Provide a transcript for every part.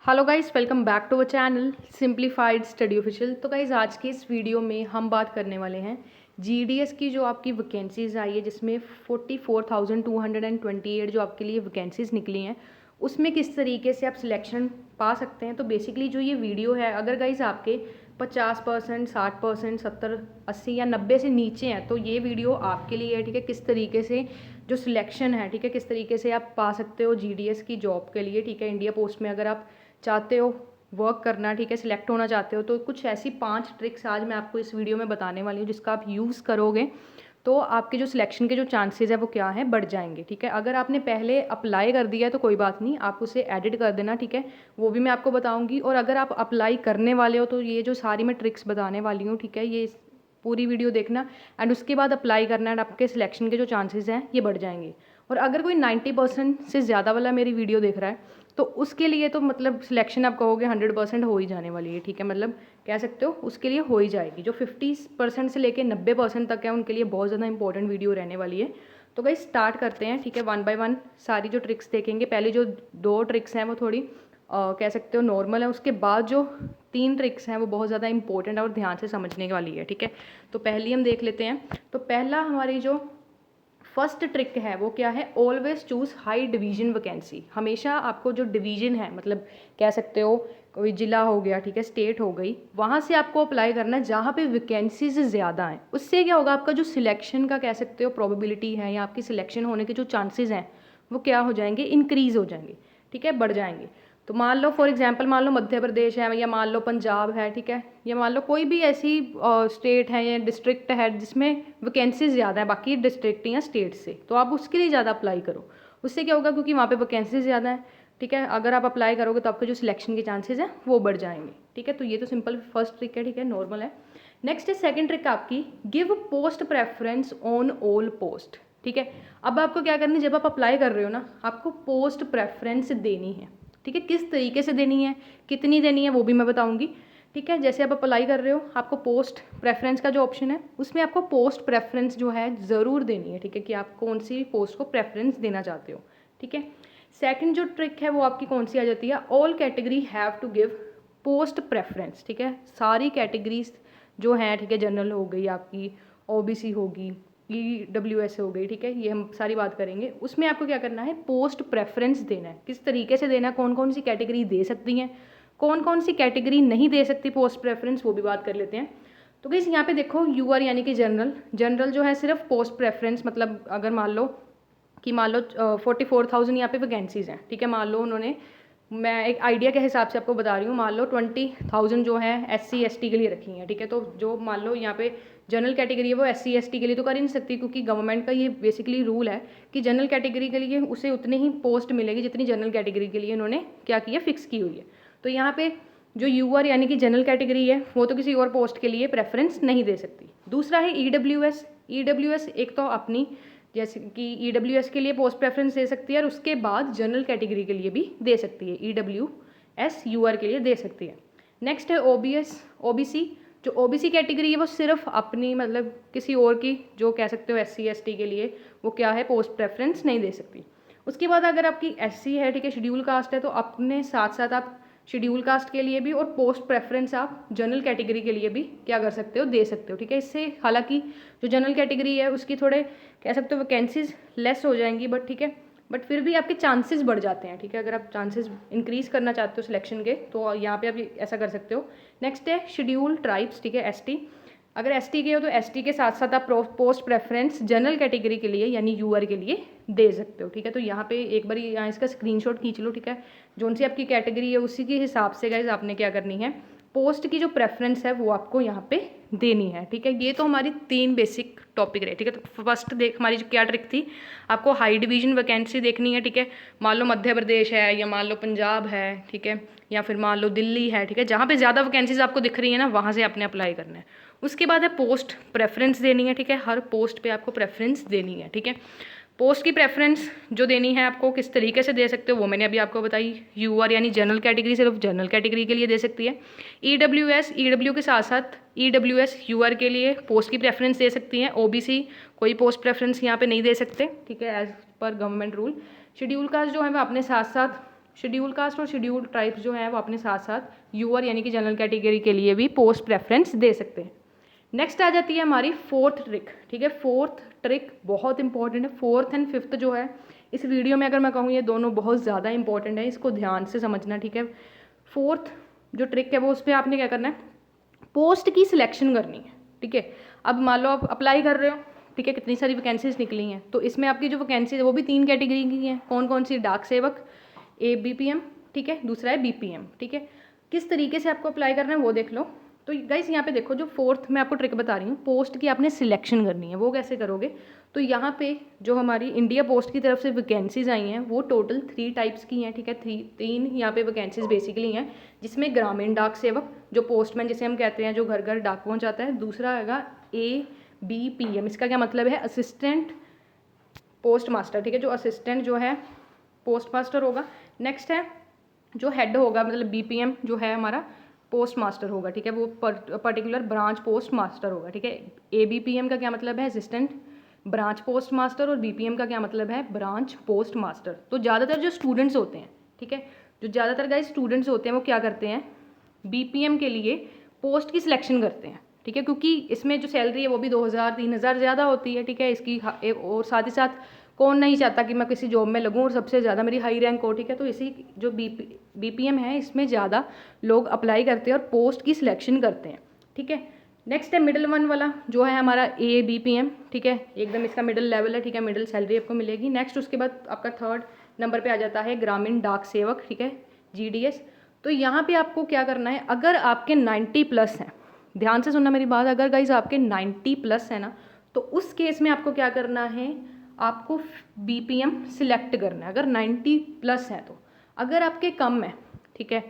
Hello guys, welcome back to our channel simplified study official. तो guys आज के इस वीडियो में हम बात करने वाले हैं जीडीएस की जो आपकी वैकेंसीज़ आई है, जिसमें 44,228 जो आपके लिए वैकेंसीज़ निकली हैं, उसमें किस तरीके से आप सिलेक्शन पा सकते हैं। तो बेसिकली जो ये वीडियो है, अगर गाइस आपके 50%, 60%, 70, 80 या 90 से नीचे हैं तो ये वीडियो आपके लिए है। ठीक है, किस तरीके से जो सिलेक्शन है, ठीक है, किस तरीके से आप पा सकते हो जीडीएस की जॉब के लिए। ठीक है, इंडिया पोस्ट में अगर आप चाहते हो वर्क करना, ठीक है, सिलेक्ट होना चाहते हो, तो कुछ ऐसी 5 ट्रिक्स आज मैं आपको इस वीडियो में बताने वाली हूँ, जिसका आप यूज़ करोगे तो आपके जो सिलेक्शन के जो चांसेस है वो क्या है, बढ़ जाएंगे। ठीक है, अगर आपने पहले अप्लाई कर दिया है तो कोई बात नहीं, आप उसे एडिट कर देना। ठीक है, वो भी मैं आपको बताऊंगी। और अगर आप अप्लाई करने वाले हो तो ये जो सारी मैं ट्रिक्स बताने वाली हूँ, ठीक है, ये पूरी वीडियो देखना एंड उसके बाद अप्लाई करना एंड आपके सिलेक्शन के जो चांसेस हैं ये बढ़ जाएंगे। और अगर कोई 90% से ज़्यादा वाला मेरी वीडियो देख रहा है तो उसके लिए तो मतलब सिलेक्शन आप कहोगे 100% हो ही जाने वाली है। ठीक है, मतलब कह सकते हो उसके लिए हो ही जाएगी। जो 50% से लेके 90% तक है उनके लिए बहुत ज़्यादा इंपॉर्टेंट वीडियो रहने वाली है। तो गाइस स्टार्ट करते हैं। ठीक है, 1 बाय 1 सारी जो ट्रिक्स देखेंगे। पहले जो 2 ट्रिक्स हैं वो थोड़ी कह सकते हो नॉर्मल है, उसके बाद जो 3 ट्रिक्स हैं वो बहुत ज़्यादा इंपॉर्टेंट है और ध्यान से समझने वाली है। ठीक है, तो पहली हम देख लेते हैं। तो पहला हमारी जो फर्स्ट ट्रिक है वो क्या है, always choose high division vacancy. हमेशा आपको जो डिवीजन है, मतलब कह सकते हो कोई जिला हो गया, ठीक है, स्टेट हो गई, वहाँ से आपको अप्लाई करना है जहाँ पे वैकेंसीज ज़्यादा हैं। उससे क्या होगा, आपका जो सिलेक्शन का कह सकते हो प्रोबेबिलिटी है या आपकी सिलेक्शन होने के जो चांसेस हैं वो क्या हो जाएंगे, इंक्रीज़ हो जाएंगे। ठीक है, बढ़ जाएंगे। तो मान लो फॉर एग्जांपल, मान लो मध्य प्रदेश है या मान लो पंजाब है, ठीक है, या मान लो कोई भी ऐसी स्टेट है या डिस्ट्रिक्ट है जिसमें वैकेंसीज ज़्यादा है बाकी डिस्ट्रिक्ट या स्टेट से, तो आप उसके लिए ज़्यादा अप्लाई करो। उससे क्या होगा, क्योंकि वहाँ पे वैकेंसीज ज़्यादा है। ठीक है, अगर आप अप्लाई करोगे तो आपके जो सिलेक्शन के चांसेस हैं वो बढ़ जाएंगे। ठीक है, तो ये तो सिंपल फर्स्ट ट्रिक है। ठीक है, नॉर्मल है। नेक्स्ट है सेकंड ट्रिक आपकी, give post preference on all post. ठीक है, अब आपको क्या करनी है, जब आप अप्लाई कर रहे हो ना, आपको पोस्ट प्रेफरेंस देनी है। ठीक है, किस तरीके से देनी है, कितनी देनी है, वो भी मैं बताऊंगी। ठीक है, जैसे आप अप्लाई कर रहे हो, आपको पोस्ट प्रेफरेंस का जो ऑप्शन है उसमें आपको पोस्ट प्रेफरेंस जो है ज़रूर देनी है। ठीक है, कि आप कौन सी पोस्ट को प्रेफरेंस देना चाहते हो। ठीक है, सेकंड जो ट्रिक है वो आपकी कौन सी आ जाती है, all category have to give post preference. ठीक है, सारी कैटेगरीज जो हैं, ठीक है, जनरल हो गई आपकी, ओबीसी होगी, EWS हो गई, ठीक है, ये हम सारी बात करेंगे। उसमें आपको क्या करना है, पोस्ट प्रेफरेंस देना है। किस तरीके से देना है, कौन कौन सी कैटेगरी दे सकती हैं, कौन कौन सी कैटेगरी नहीं दे सकती पोस्ट प्रेफरेंस, वो भी बात कर लेते हैं। तो गाइस यहाँ पे देखो, यूआर यानी कि जनरल जो है सिर्फ पोस्ट प्रेफरेंस, मतलब अगर मान लो कि मान लो 44,000 यहाँ पे वैकेंसीज़ हैं। ठीक है, मान लो उन्होंने, मैं एक आइडिया के हिसाब से आपको बता रही हूँ, मान लो 20,000 जो है SC ST के लिए रखी हैं। ठीक है, तो जो मान लो यहाँ पे जनरल कैटेगरी है वो SC ST के लिए तो कर ही नहीं सकती, क्योंकि गवर्नमेंट का ये बेसिकली रूल है कि जनरल कैटेगरी के लिए उसे उतनी ही पोस्ट मिलेगी जितनी जनरल कैटेगरी के लिए उन्होंने क्या किया, फिक्स की हुई है। तो यहाँ पे जो यूआर यानी कि जनरल कैटेगरी है वो तो किसी और पोस्ट के लिए प्रेफरेंस नहीं दे सकती। दूसरा है EWS एक तो अपनी, जैसे कि EWS के लिए पोस्ट प्रेफरेंस दे सकती है और उसके बाद जनरल कैटेगरी के लिए भी दे सकती है, EWS UR के लिए दे सकती है। नेक्स्ट है OBC। जो OBC कैटेगरी है वो सिर्फ अपनी, मतलब किसी और की, जो कह सकते हो SC ST के लिए वो क्या है, पोस्ट प्रेफरेंस नहीं दे सकती। उसके बाद अगर आपकी SC है, ठीक है, शेड्यूल कास्ट है, तो अपने साथ साथ आप शेड्यूल कास्ट के लिए भी और पोस्ट प्रेफरेंस आप जनरल कैटेगरी के लिए भी क्या कर सकते हो, दे सकते हो। ठीक है, इससे हालांकि जो जनरल कैटेगरी है उसकी थोड़े कह सकते हो वैकेंसीज लेस हो जाएंगी, बट ठीक है, बट फिर भी आपके चांसेस बढ़ जाते हैं। ठीक है, अगर आप चांसेस इंक्रीज करना चाहते हो सिलेक्शन के तो यहाँ पे आप ऐसा कर सकते हो। नेक्स्ट है शेड्यूल ट्राइब्स, ठीक है, ST। अगर ST के हो तो ST के साथ साथ आप पोस्ट प्रेफरेंस जनरल कैटेगरी के लिए यानी UR के लिए दे सकते हो। ठीक है, तो यहाँ पे एक बार यहाँ इसका स्क्रीनशॉट खींच लो। ठीक है, जोन सी आपकी कैटेगरी है उसी के हिसाब से गाइस आपने क्या करनी है, पोस्ट की जो प्रेफरेंस है वो आपको यहाँ पे देनी है। ठीक है, ये तो हमारी 3 बेसिक टॉपिक रहे। ठीक है, तो फर्स्ट देख हमारी जो क्या ट्रिक थी, आपको हाई डिवीजन वैकेंसी देखनी है। ठीक है, मान लो मध्य प्रदेश है या मान लो पंजाब है, ठीक है, या फिर मान लो दिल्ली है, ठीक है, जहाँ पे ज़्यादा वैकेंसीज आपको दिख रही है ना, वहाँ से आपने अप्लाई करना है। उसके बाद है पोस्ट प्रेफरेंस देनी है। ठीक है, हर पोस्ट पे आपको प्रेफरेंस देनी है। ठीक है, पोस्ट की प्रेफरेंस जो देनी है आपको किस तरीके से दे सकते हो वो मैंने अभी आपको बताई। UR यानी जनरल कैटेगरी सिर्फ जनरल कैटेगरी के लिए दे सकती है। EWS के साथ साथ EWS UR के लिए पोस्ट की प्रेफरेंस दे सकती हैं। OBC कोई पोस्ट प्रेफरेंस यहाँ पे नहीं दे सकते। ठीक है, as per government rule. Schedule caste जो है वो अपने साथ साथ शेड्यूल कास्ट और शेड्यूल ट्राइब्स जो हैं वो अपने साथ साथ यूआर यानी कि जनरल कैटेगरी के लिए भी पोस्ट प्रेफरेंस दे सकते हैं। नेक्स्ट आ जाती है हमारी फोर्थ ट्रिक, ठीक है। फोर्थ ट्रिक बहुत इंपॉर्टेंट है। फोर्थ एंड फिफ्थ जो है इस वीडियो में अगर मैं कहूँ ये दोनों बहुत ज़्यादा इंपॉर्टेंट है, इसको ध्यान से समझना, ठीक है। फोर्थ जो ट्रिक है वो उस पर आपने क्या करना है, पोस्ट की सिलेक्शन करनी है, ठीक है। अब मान लो आप अप्लाई कर रहे हो, ठीक है, कितनी सारी वैकेंसीज निकली हैं, तो इसमें आपकी जो वैकेंसी है वो भी 3 कैटेगरी की हैं। कौन कौन सी? डाक सेवक, ABPM, ठीक है, दूसरा है BPM, ठीक है। किस तरीके से आपको अप्लाई करना है वो देख लो। तो गाइस यहाँ पे देखो, जो फोर्थ मैं आपको ट्रिक बता रही हूँ, पोस्ट की आपने सिलेक्शन करनी है। वो कैसे करोगे? तो यहाँ पे जो हमारी इंडिया पोस्ट की तरफ से वैकेंसीज आई हैं वो टोटल 3 टाइप्स की हैं, ठीक है। 3 यहाँ पे वैकेंसीज बेसिकली हैं, जिसमें ग्रामीण डाक सेवक जो पोस्टमैन जिसे हम कहते हैं, जो घर घर डाक पहुँचाता है। दूसरा हैगा ABPM, इसका क्या मतलब है? असिस्टेंट पोस्ट मास्टर, ठीक है, जो असिस्टेंट जो है पोस्ट मास्टर होगा। नेक्स्ट है जो हेड होगा, मतलब BPM जो है हमारा पोस्ट मास्टर होगा, ठीक है, वो पर्टिकुलर ब्रांच पोस्ट मास्टर होगा, ठीक है। ABPM का क्या मतलब है? असिस्टेंट ब्रांच पोस्ट मास्टर, और BPM का क्या मतलब है? Branch post master. तो ज़्यादातर जो स्टूडेंट्स होते हैं, ठीक है, जो ज़्यादातर गाइस स्टूडेंट्स होते हैं वो क्या करते हैं, BPM के लिए पोस्ट की सिलेक्शन करते हैं, ठीक है, क्योंकि इसमें जो सैलरी है वो भी 2000-3000 ज़्यादा होती है, ठीक है। इसकी और साथ ही साथ कौन नहीं चाहता कि मैं किसी जॉब में लगूं और सबसे ज़्यादा मेरी हाई रैंक हो, ठीक है। तो इसी जो BPM है इसमें ज़्यादा लोग अप्लाई करते हैं और पोस्ट की सिलेक्शन करते हैं, ठीक है। नेक्स्ट है मिडिल वन वाला जो है हमारा ABPM, ठीक है, एकदम इसका मिडिल लेवल है, ठीक है, मिडिल सैलरी आपको मिलेगी। नेक्स्ट उसके बाद आपका 3rd नंबर पे आ जाता है ग्रामीण डाक सेवक, ठीक है, GDS। तो यहाँ पे आपको क्या करना है, अगर आपके 90+ हैं, ध्यान से सुनना मेरी बात, अगर गाइज आपके 90+ है ना, तो उस केस में आपको क्या करना है, आपको BPM सिलेक्ट करना है, अगर 90+ है तो। अगर आपके कम है, ठीक है,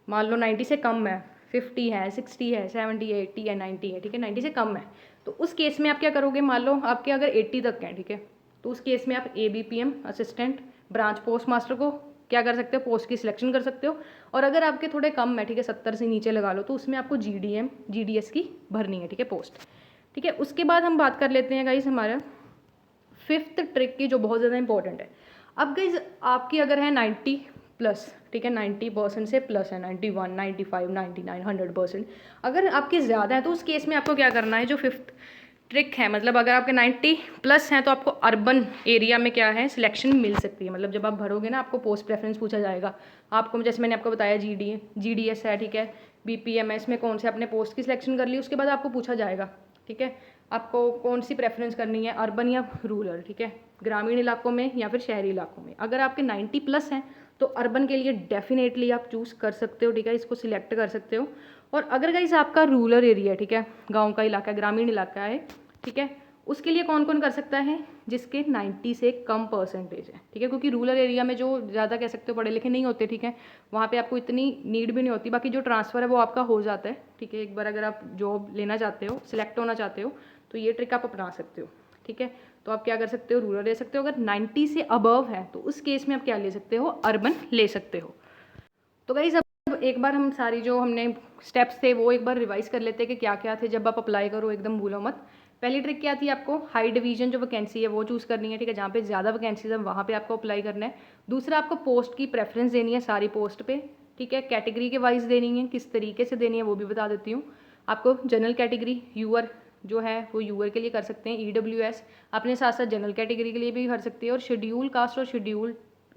मान लो 90 से कम है, 50 है, 60 है, 70 है, 80 है, 90 है, ठीक है, 90 से कम है, तो उस केस में आप क्या करोगे, मान लो आपके अगर 80 तक हैं, ठीक है, तो उस केस में आप ABPM assistant branch post master को क्या कर सकते हो, पोस्ट की सिलेक्शन कर सकते हो। और अगर आपके थोड़े कम है, ठीक है, 70 से नीचे लगा लो, तो उसमें आपको GDS की भरनी है, ठीक है, पोस्ट, ठीक है। उसके बाद हम बात कर लेते हैं गाइस हमारा 5th ट्रिक की, जो बहुत ज़्यादा इंपॉर्टेंट है। अब गाइस आपकी अगर है 90+, ठीक है, 90% से प्लस है, 91, 95, 99, 100%, अगर आपके ज़्यादा है तो उस केस में आपको क्या करना है, जो 5th ट्रिक है, मतलब अगर आपके 90+ हैं तो आपको अर्बन एरिया में क्या है, सिलेक्शन मिल सकती है। मतलब जब आप भरोगे ना, आपको पोस्ट प्रेफरेंस पूछा जाएगा, आपको जैसे मैंने आपको बताया GDS है, ठीक है, BPM है, इसमें कौन से आपने पोस्ट की सिलेक्शन कर ली, उसके बाद आपको पूछा जाएगा, ठीक है, आपको कौन सी प्रेफरेंस करनी है, अर्बन या रूरल, ठीक है, ग्रामीण इलाकों में या फिर शहरी इलाकों में। अगर आपके 90+ हैं तो अर्बन के लिए डेफिनेटली आप चूज़ कर सकते हो, ठीक है, इसको सिलेक्ट कर सकते हो। और अगर गाइस आपका रूरल एरिया है, ठीक है, गांव का इलाका, ग्रामीण इलाका है, ठीक है, उसके लिए कौन कौन कर सकता है, जिसके 90 से कम परसेंटेज है, ठीक है, क्योंकि रूरल एरिया में जो ज़्यादा कह सकते हो पढ़े लिखे नहीं होते, ठीक है, वहाँ पे आपको इतनी नीड भी नहीं होती। बाकी जो ट्रांसफ़र है वो आपका हो जाता है, ठीक है, एक बार अगर आप जॉब लेना चाहते हो, सिलेक्ट होना चाहते हो, तो ये ट्रिक आप अपना सकते हो, ठीक है। तो आप क्या कर सकते हो, रूरल ले सकते हो। अगर 90 से अबव है तो उस केस में आप क्या ले सकते हो, अर्बन ले सकते हो। तो गाइस अब एक बार हम सारी जो हमने स्टेप्स थे वो एक बार रिवाइज कर लेते हैं कि क्या क्या थे, जब आप अप्लाई करो एकदम भूलो मत। पहली ट्रिक क्या थी, आपको हाई डिवीजन जो वैकेंसी है वो चूज़ करनी है, ठीक है, जहाँ पे ज़्यादा वैकेंसीज है वहाँ पे आपको अप्लाई करना है। दूसरा, आपको पोस्ट की प्रेफरेंस देनी है सारी पोस्ट पे, ठीक है, कैटेगरी के वाइज देनी है, किस तरीके से देनी है वो भी बता देती हूँ आपको। जनरल कैटेगरी यूआर जो है वो यूआर के लिए कर सकते हैं, EWS अपने साथ साथ जनरल कैटेगरी के लिए भी कर सकती है। और शेड्यूल कास्ट और शेड्यूल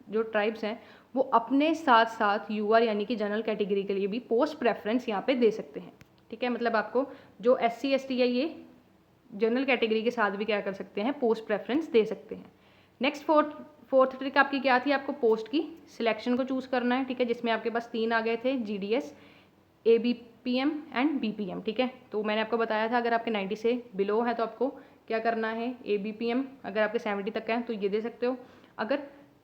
जो ट्राइब्स हैं वो अपने साथ साथ यूआर यानी कि जनरल कैटेगरी के लिए भी पोस्ट प्रेफरेंस यहाँ पे दे सकते हैं, ठीक है। मतलब आपको जो SC ST है ये जनरल कैटेगरी के साथ भी क्या कर सकते हैं, पोस्ट प्रेफरेंस दे सकते हैं। नेक्स्ट फोर्थ ट्रिक आपकी क्या थी, आपको पोस्ट की सिलेक्शन को चूज़ करना है, ठीक है, जिसमें आपके पास 3 आ गए थे, GDS, ABPM एंड BPM, ठीक है। तो मैंने आपको बताया था अगर आपके 90 से बिलो है तो आपको क्या करना है, ABPM, अगर आपके 70 तक है तो ये दे सकते हो, अगर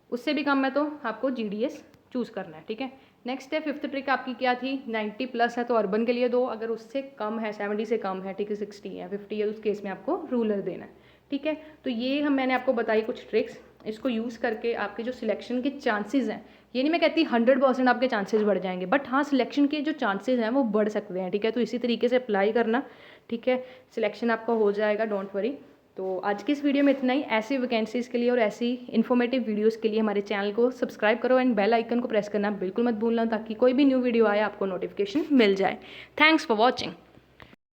उससे भी कम है तो आपको GDS चूज़ करना है, ठीक है। नेक्स्ट है 5th ट्रिक आपकी क्या थी, 90+ है तो अर्बन के लिए दो, अगर उससे कम है, 70 से कम है, ठीक है, 60 है, 50 है, उस केस में आपको रूरल देना है, ठीक है। तो ये मैंने आपको बताई कुछ ट्रिक्स, इसको यूज़ करके आपके जो सिलेक्शन के चांसेस हैं, ये नहीं मैं कहती 100% आपके चांसेस बढ़ जाएंगे, बट हाँ सिलेक्शन के जो चांसेस हैं वो बढ़ सकते हैं, ठीक है। तो इसी तरीके से अप्लाई करना, ठीक है, सिलेक्शन आपका हो जाएगा, डोंट वरी। तो आज की इस वीडियो में इतना ही। ऐसी वैकेंसीज़ के लिए और ऐसी इन्फॉर्मेटिव वीडियोस के लिए हमारे चैनल को सब्सक्राइब करो एंड बेल आइकन को प्रेस करना बिल्कुल मत भूलना, ताकि कोई भी न्यू वीडियो आए आपको नोटिफिकेशन मिल जाए। Thanks for watching.